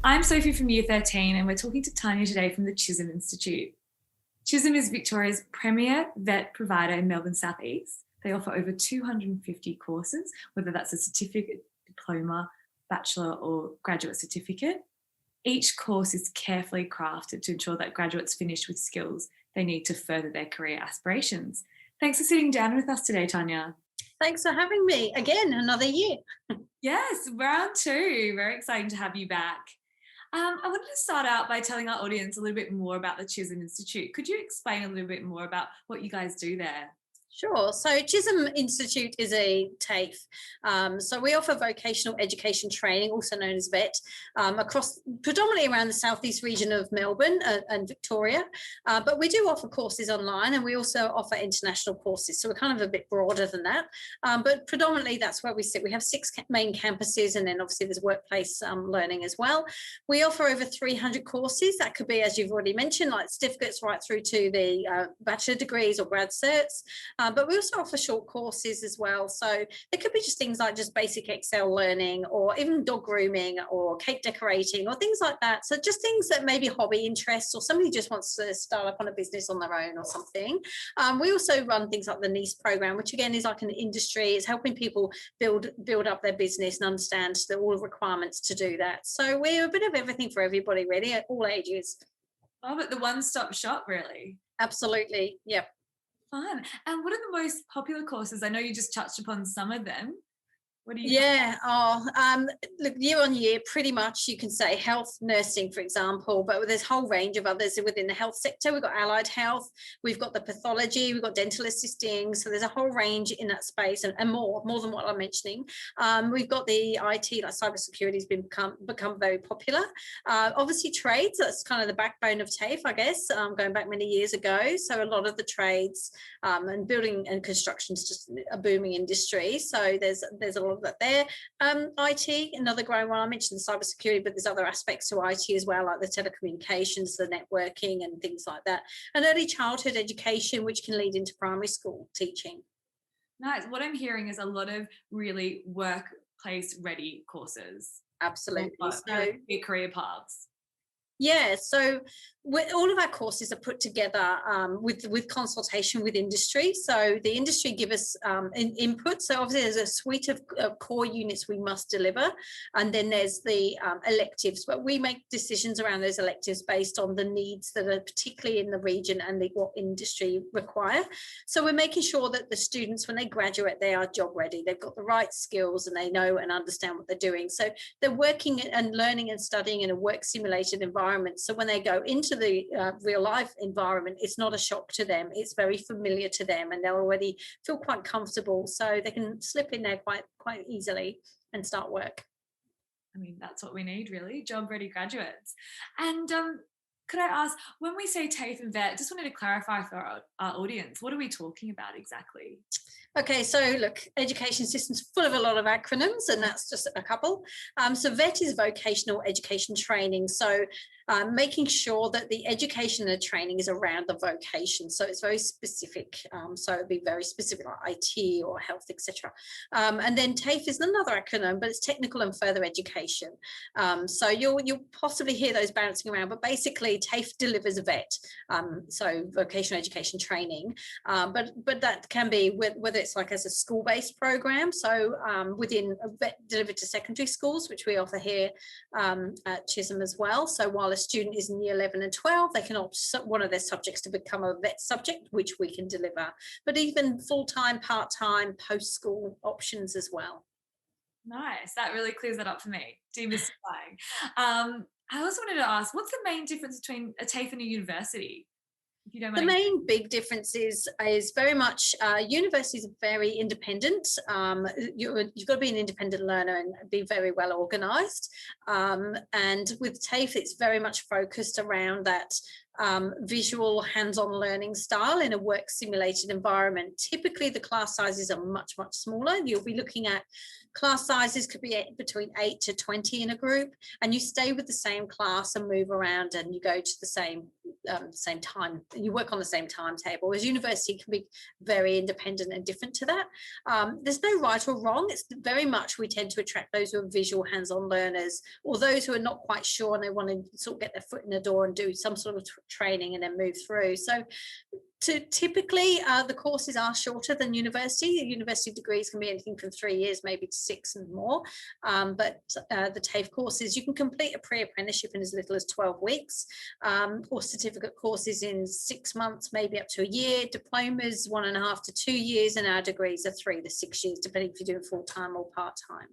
I'm Sophie from Year 13 and we're talking to Tania today from the Chisholm Institute. Chisholm is Victoria's premier VET provider in Melbourne South East. They offer over 250 courses, whether that's a certificate, diploma, bachelor or graduate certificate. Each course is carefully crafted to ensure that graduates finish with skills they need to further their career aspirations. Thanks for sitting down with us today, Tania. Thanks for having me again, another year. Yes, round two. Very exciting to have you back. I wanted to start out by telling our audience a little bit more about the Chisholm Institute. Could you explain a little bit more about what you guys do there? Sure. So Chisholm Institute is a TAFE. So we offer vocational education training, also known as VET, across predominantly around the southeast region of Melbourne and Victoria. But we do offer courses online, and we also offer international courses. So we're kind of a bit broader than that. But predominantly that's where we sit. We have 6 main campuses, and then obviously there's workplace learning as well. We offer over 300 courses. That could be, as you've already mentioned, like certificates right through to the bachelor degrees or grad certs. But we also offer short courses as well. So it could be just things like just basic Excel learning, or even dog grooming or cake decorating or things like that. So just things that maybe hobby interests, or somebody just wants to start up on a business on their own or something. We also run things like the NICE program, which again is like an industry. It's helping people build up their business and understand all the requirements to do that. So we're a bit of everything for everybody, really, at all ages. Oh, but the one-stop shop, really. Absolutely. Yep. Fun. And what are the most popular courses? I know you just touched upon some of them. What do you? Yeah. Look, year on year, pretty much you can say health, nursing, for example, but there's a whole range of others within the health sector. We've got allied health, we've got the pathology, we've got dental assisting. So there's a whole range in that space, and more than what I'm mentioning. We've got the IT, like cybersecurity has become very popular. Obviously trades, that's kind of the backbone of TAFE, I guess, going back many years ago. So a lot of the trades and building and construction is just a booming industry. So there's a lot of that there. IT, another growing one. I mentioned the cybersecurity, but there's other aspects to IT as well, like the telecommunications, the networking and things like that. And early childhood education, which can lead into primary school teaching. Nice. What I'm hearing is a lot of really workplace ready courses. Absolutely. So career paths. Yeah, so all of our courses are put together with consultation with industry. So the industry give us input. So obviously there's a suite of core units we must deliver, and then there's the electives. But we make decisions around those electives based on the needs that are particularly in the region and what industry require. So we're making sure that the students, when they graduate, they are job ready. They've got the right skills and they know and understand what they're doing. So they're working and learning and studying in a work simulated environment. So when they go into the real life environment, it's not a shock to them. It's very familiar to them, and they'll already feel quite comfortable, so they can slip in there quite easily and start work. I mean, that's what we need, really, job ready graduates. And could I ask, when we say TAFE and VET, just wanted to clarify for our audience, what are we talking about exactly? Okay, so look, education system's full of a lot of acronyms, and that's just a couple. So VET is vocational education training. So making sure that the education and the training is around the vocation. So it's very specific. So it'd be very specific, like IT or health, etc. And then TAFE is another acronym, but it's technical and further education. So you'll possibly hear those bouncing around, but basically TAFE delivers VET, so vocational education training. But that can be whether it's like as a school-based program, so within VET delivered to secondary schools, which we offer here at Chisholm as well. So while a student is in year 11 and 12, they can opt one of their subjects to become a VET subject, which we can deliver. But even full-time, part-time, post-school options as well. Nice. That really clears that up for me. Demystifying. I also wanted to ask, what's the main difference between a TAFE and a university? If you don't mind. The main big difference is very much universities are very independent. You've got to be an independent learner and be very well organised. And with TAFE, it's very much focused around that visual hands-on learning style in a work simulated environment. Typically, the class sizes are much, much smaller. You'll be looking at Class sizes could be between 8 to 20 in a group, and you stay with the same class and move around, and you go to the same time. You work on the same timetable. Whereas university can be very independent and different to that. There's no right or wrong. It's very much we tend to attract those who are visual hands-on learners, or those who are not quite sure and they want to sort of get their foot in the door and do some sort of training and then move through. So typically the courses are shorter than university. The university degrees can be anything from 3 years maybe to 6 and more, but the TAFE courses, you can complete a pre-apprenticeship in as little as 12 weeks, or certificate courses in 6 months, maybe up to a year. Diplomas 1.5 to 2 years, and our degrees are 3 to 6 years, depending if you're doing full-time or part-time.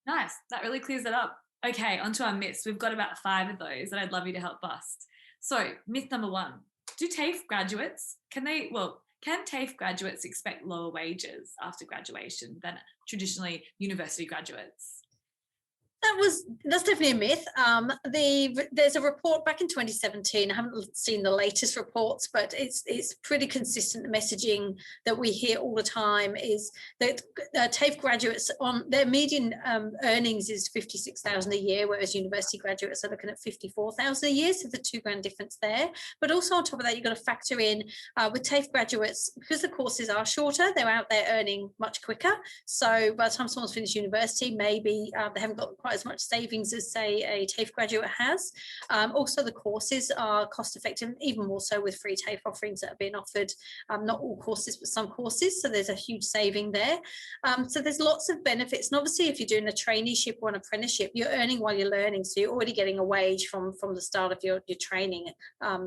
Nice, that really clears it up. Okay, onto our myths. We've got about 5 of those that I'd love you to help bust. So myth number 1, do TAFE graduates, can TAFE graduates expect lower wages after graduation than traditionally university graduates? That's definitely a myth. There's a report back in 2017. I haven't seen the latest reports, but it's pretty consistent. The messaging that we hear all the time is that TAFE graduates, on their median earnings is 56,000 a year, whereas university graduates are looking at 54,000 a year. So the £2,000 difference there. But also on top of that, you've got to factor in with TAFE graduates, because the courses are shorter, they're out there earning much quicker. So by the time someone's finished university, maybe they haven't got quite as much savings as, say, a TAFE graduate has. Also, the courses are cost effective, even more so with free TAFE offerings that are being offered. Not all courses, but some courses. So there's a huge saving there. So there's lots of benefits. And obviously, if you're doing a traineeship or an apprenticeship, you're earning while you're learning. So you're already getting a wage from the start of your training,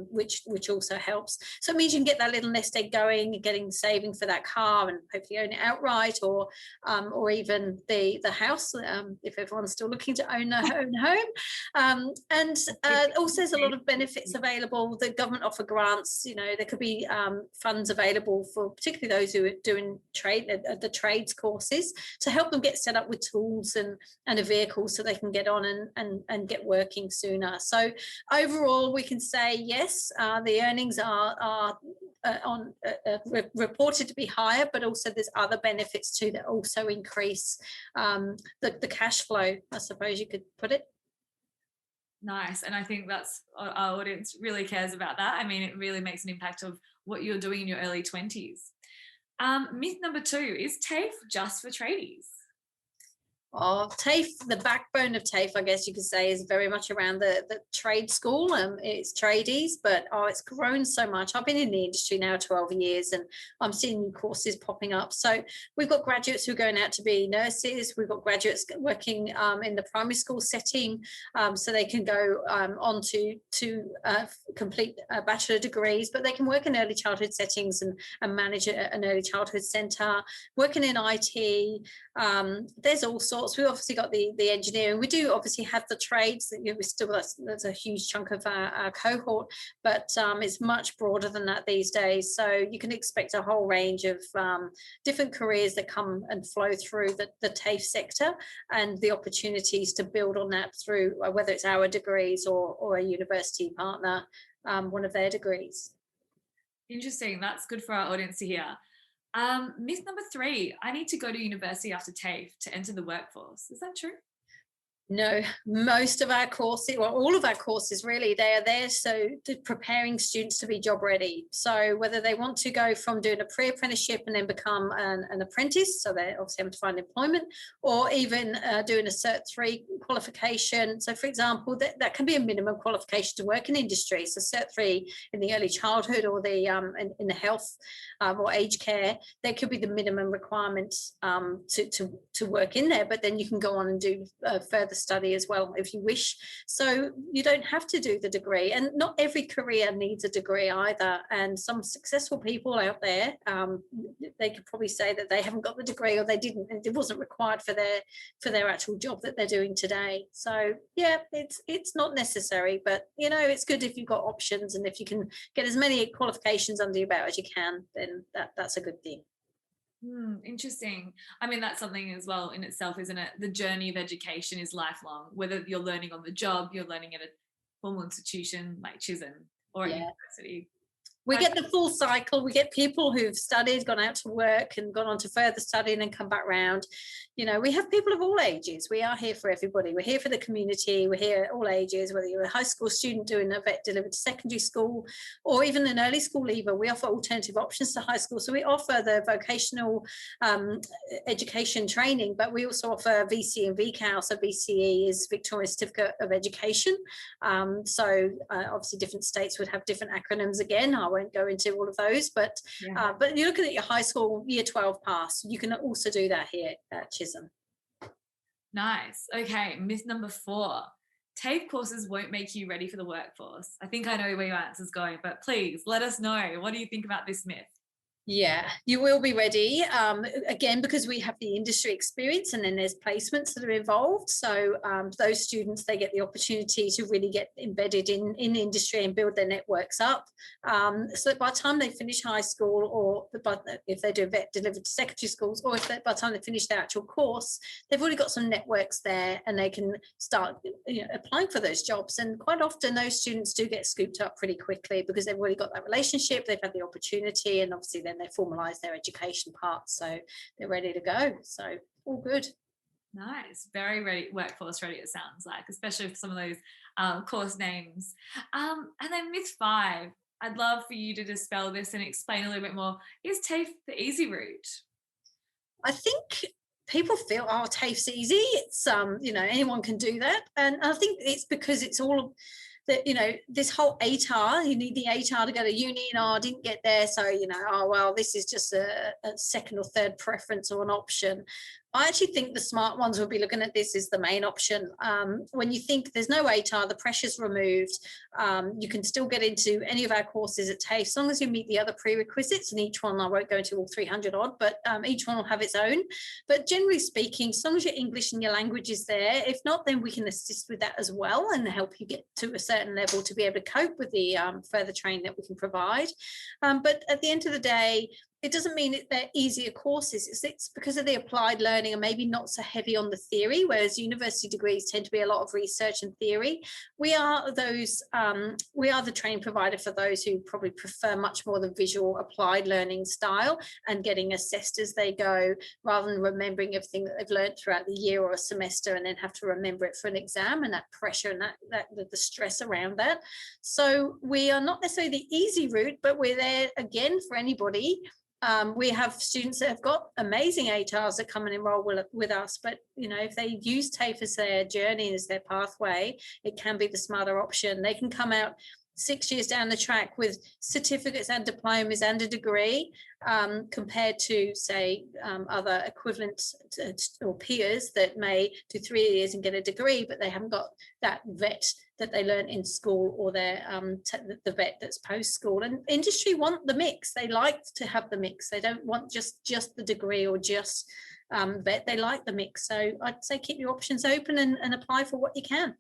which also helps. So it means you can get that little nest egg going, getting saving for that car and hopefully own it outright, or even the house, if everyone's still looking to own a home. And also there's a lot of benefits available. The government offer grants. There could be funds available for particularly those who are doing the trades courses, to help them get set up with tools and a vehicle so they can get on and get working sooner. So overall, we can say yes, the earnings are reported to be higher, but also there's other benefits too that also increase the cash flow, I suppose you could put it. Nice. And I think that's our audience really cares about that. I mean, it really makes an impact of what you're doing in your early 20s. Myth number 2, is TAFE just for tradies? TAFE, the backbone of TAFE, I guess you could say, is very much around the trade school. It's tradies, but it's grown so much. I've been in the industry now 12 years, and I'm seeing new courses popping up. So we've got graduates who are going out to be nurses. We've got graduates working in the primary school setting, so they can go on to complete bachelor degrees, but they can work in early childhood settings and manage an early childhood centre, working in IT. There's all sorts. We've obviously got the engineering. We do obviously have the trades that we still, that's a huge chunk of our cohort, but it's much broader than that these days. So you can expect a whole range of different careers that come and flow through the TAFE sector, and the opportunities to build on that through whether it's our degrees or a university partner, one of their degrees. Interesting. That's good for our audience to hear. Myth number 3, I need to go to university after TAFE to enter the workforce. Is that true? No, most of our courses, well, all of our courses really, they are there so preparing students to be job ready. So whether they want to go from doing a pre-apprenticeship and then become an apprentice, so they obviously have to find employment, or even doing a Cert 3 qualification. So for example, that can be a minimum qualification to work in industry. So Cert 3 in the early childhood, or the in the health or aged care, there could be the minimum requirement to work in there, but then you can go on and do further study as well if you wish. So you don't have to do the degree, and not every career needs a degree either. And some successful people out there, they could probably say that they haven't got the degree, or they didn't, it wasn't required for their actual job that they're doing today. So yeah, it's not necessary, but it's good if you've got options, and if you can get as many qualifications under your belt as you can, then that's a good thing. Interesting. I mean, that's something as well in itself, isn't it? The journey of education is lifelong, whether you're learning on the job, you're learning at a formal institution like Chisholm or at university. We get the full cycle. We get people who've studied, gone out to work and gone on to further study and then come back round. You know, we have people of all ages. We are here for everybody. We're here for the community. We're here at all ages, whether you're a high school student doing a VET delivered to secondary school or even an early school leaver. We offer alternative options to high school. So we offer the vocational education training, but we also offer VC and VCAL. So VCE is Victoria Certificate of Education. Obviously different states would have different acronyms again. I won't go into all of those, but you're looking at your high school year 12 pass. You can also do that here at Chisholm. Nice. Okay, myth number 4. TAFE courses won't make you ready for the workforce. I think I know where your answer's going, but please let us know. What do you think about this myth? Yeah, you will be ready. Again, because we have the industry experience and then there's placements that are involved. So those students, they get the opportunity to really get embedded in industry and build their networks up. So by the time they finish high school, or if they do VET delivered to secondary schools, or by the time they finish their actual course, they've already got some networks there and they can start applying for those jobs. And quite often those students do get scooped up pretty quickly because they've already got that relationship, they've had the opportunity, and obviously then they formalise their education part, so they're ready to go. So all good. Nice, very ready, workforce ready. It sounds like, especially for some of those course names. And then myth 5. I'd love for you to dispel this and explain a little bit more. Is TAFE the easy route? I think people feel, oh, TAFE's easy. It's anyone can do that, and I think it's because it's all that, this whole ATAR, you need the ATAR to go to uni, and I didn't get there, so oh well, this is just a second or third preference or an option. I actually think the smart ones will be looking at this as the main option. When you think there's no ATAR, the pressure's removed, you can still get into any of our courses at TAFE as long as you meet the other prerequisites, and each one, I won't go into all 300 odd, but each one will have its own. But generally speaking, as long as your English and your language is there, if not, then we can assist with that as well and help you get to a certain level to be able to cope with the further training that we can provide. But at the end of the day, it doesn't mean they're easier courses. It's because of the applied learning and maybe not so heavy on the theory, whereas university degrees tend to be a lot of research and theory. We are the training provider for those who probably prefer much more the visual applied learning style and getting assessed as they go, rather than remembering everything that they've learned throughout the year or a semester and then have to remember it for an exam, and that pressure and that the stress around that. So we are not necessarily the easy route, but we're there again for anybody. We have students that have got amazing ATARs that come and enroll with us, but if they use TAFE as their journey, as their pathway, it can be the smarter option. They can come out 6 years down the track with certificates and diplomas and a degree, compared to, say, other equivalent or peers that may do 3 years and get a degree, but they haven't got that VET that they learn in school, or their the VET that's post school. And industry want the mix. They like to have the mix. They don't want just the degree or just VET. They like the mix. So I'd say keep your options open and apply for what you can.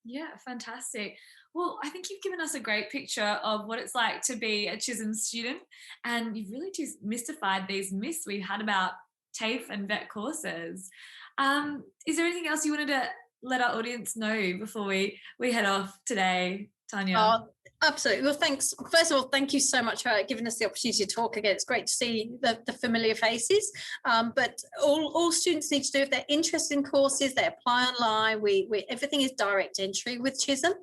Yeah, fantastic. Well, I think you've given us a great picture of what it's like to be a Chisholm student, and you've really demystified these myths we've had about TAFE and VET courses. Is there anything else you wanted to let our audience know before we head off today, Tania? Absolutely. Well, thanks. First of all, thank you so much for giving us the opportunity to talk again. It's great to see the familiar faces. But all students need to do, if they're interested in courses, they apply online. Everything is direct entry with Chisholm.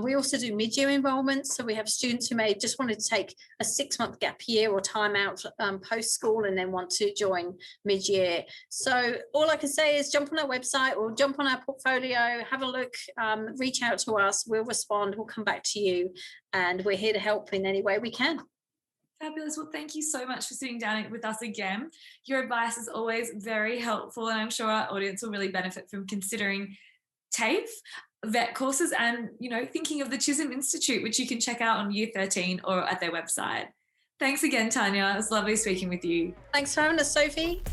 We also do mid-year enrolments. So we have students who may just want to take a 6-month gap year or time out post-school and then want to join mid-year. So all I can say is jump on our website or jump on our portfolio, have a look, reach out to us. We'll respond. We'll come back to you. And we're here to help in any way we can. Fabulous. Well, thank you so much for sitting down with us again. Your advice is always very helpful, and I'm sure our audience will really benefit from considering TAFE, VET courses, and thinking of the Chisholm Institute, which you can check out on Year 13 or at their website. Thanks again, Tania. It was lovely speaking with you. Thanks for having us, Sophie.